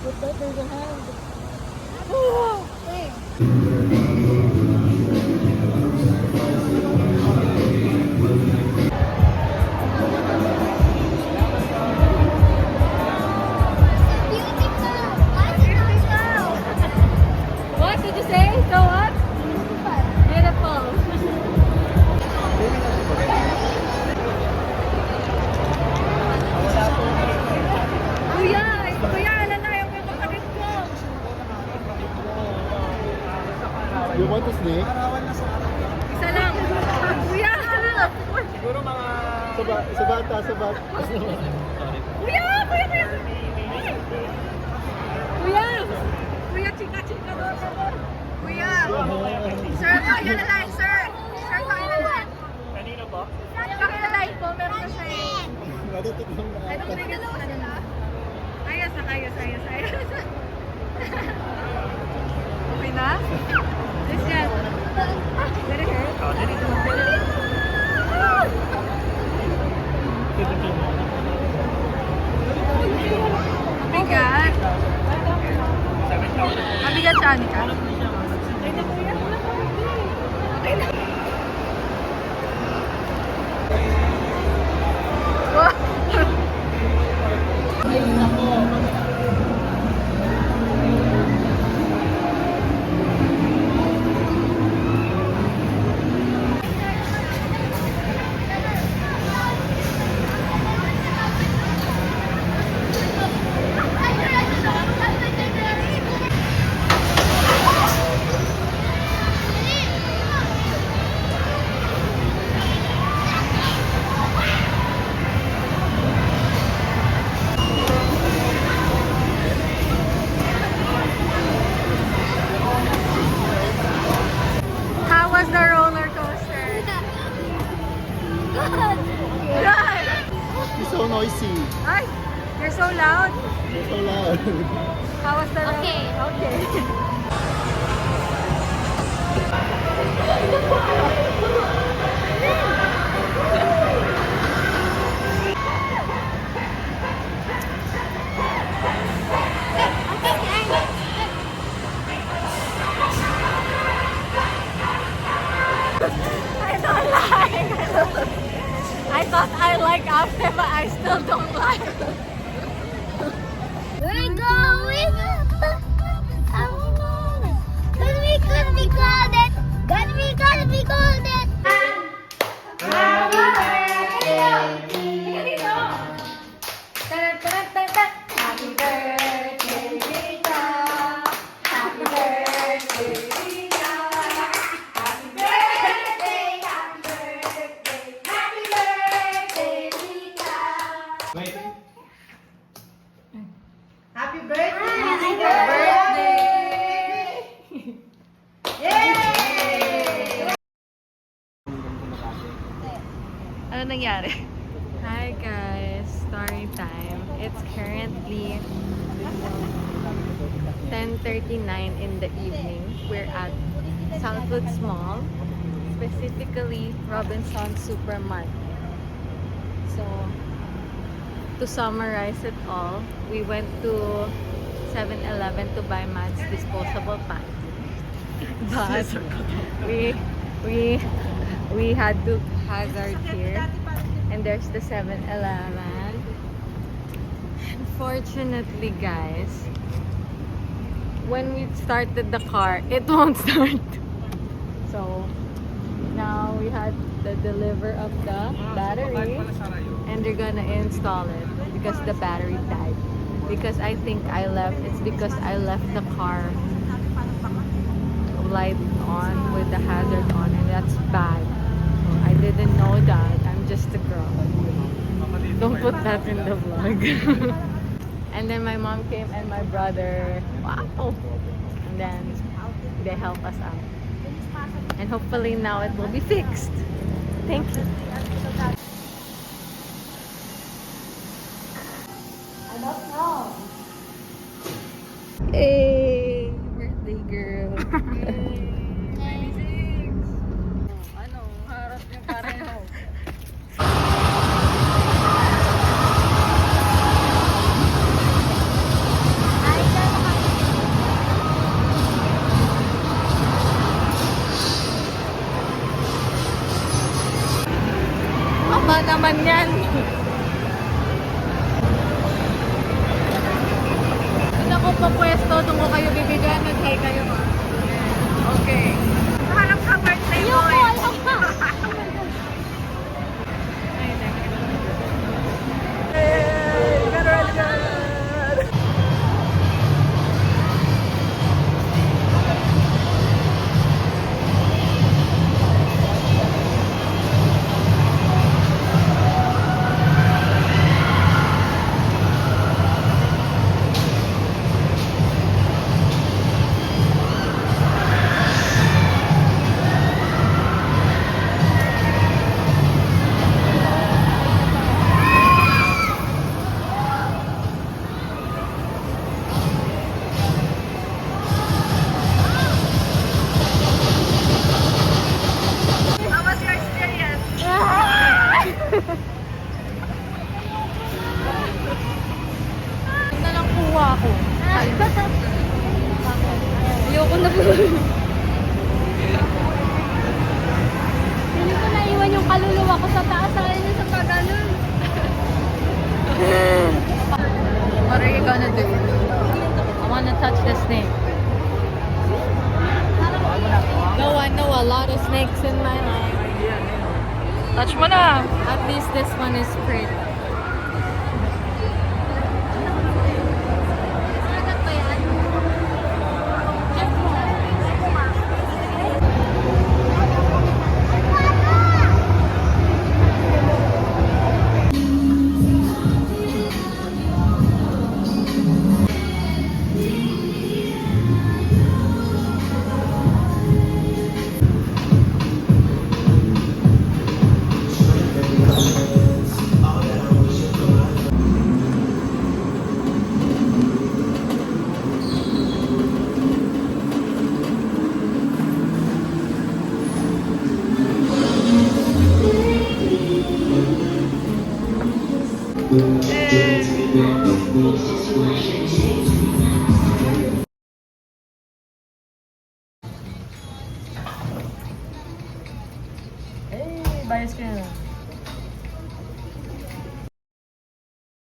Look like there's a hand. Oh, where? What did you say? So what? Beautiful. Kuya! Kuya, alala yung may masakit ko. You want a snake? Isa lang. Kuya! Siguro mga... Sa bata. Kuya! Kuya! Kuya! Kuya, chika doon. Kuya! Sir, pakilalay, sir! Sir, pakilalay. Kanino po? Pakilalay po, meron na siya eh. Matutok lang na. I don't think it's ayos. Okay na? This yan. Did it hurt? Oh, did it? Mabigat. Mabigat siya, Anika. Okay na. Wow. How was the roller coaster? Good. It's so noisy. Ay, you're so loud. It's so loud. How was the roller? Okay. I don't like. I thought I like after, but I still don't like. We're going. Could be golden. Gotta be golden. Happy birthday, Rita. Happy birthday, Rita. Happy birthday, happy birthday, happy birthday, Rita. Wait. Happy birthday! Happy birthday! Yay! Ano nangyari? Hi guys! Story time. It's currently 10:39 in the evening. We're at Southwoods Mall, specifically Robinson Supermarket. So, to summarize it all, we went to 7-Eleven to buy Matt's disposable pants. But we had to hazard here, and there's the 7-Eleven. Unfortunately, guys, when we started the car, it won't start. So now we had to deliver of the battery, and they're gonna install it because the battery died. Because I think it's because I left the car light on with the hazard on, and that's bad. I didn't know that. I'm just a girl. Don't put that in the vlog. And then my mom came and my brother. Wow! And then they help us out. And hopefully now it will be fixed. Thank you. I don't know. Hey, birthday girl. Ano, harap niyo pareho. I naman yan. Doon ako papwesto, doon ko kayo bibigyan. Mag-hi kayo. Okay. Hanap ka birthday boy. Ayoko, ayoko. Ito lang kuha ko. Ayoko na po. Hindi ko naiwan yung kaluluwa ko sa taas. Ayun sa pagano'n. What are you gonna do? I wanna touch the snake. No, I know a lot of snakes in my life. Touch mo na. At least this one is pretty. Ano ba yan?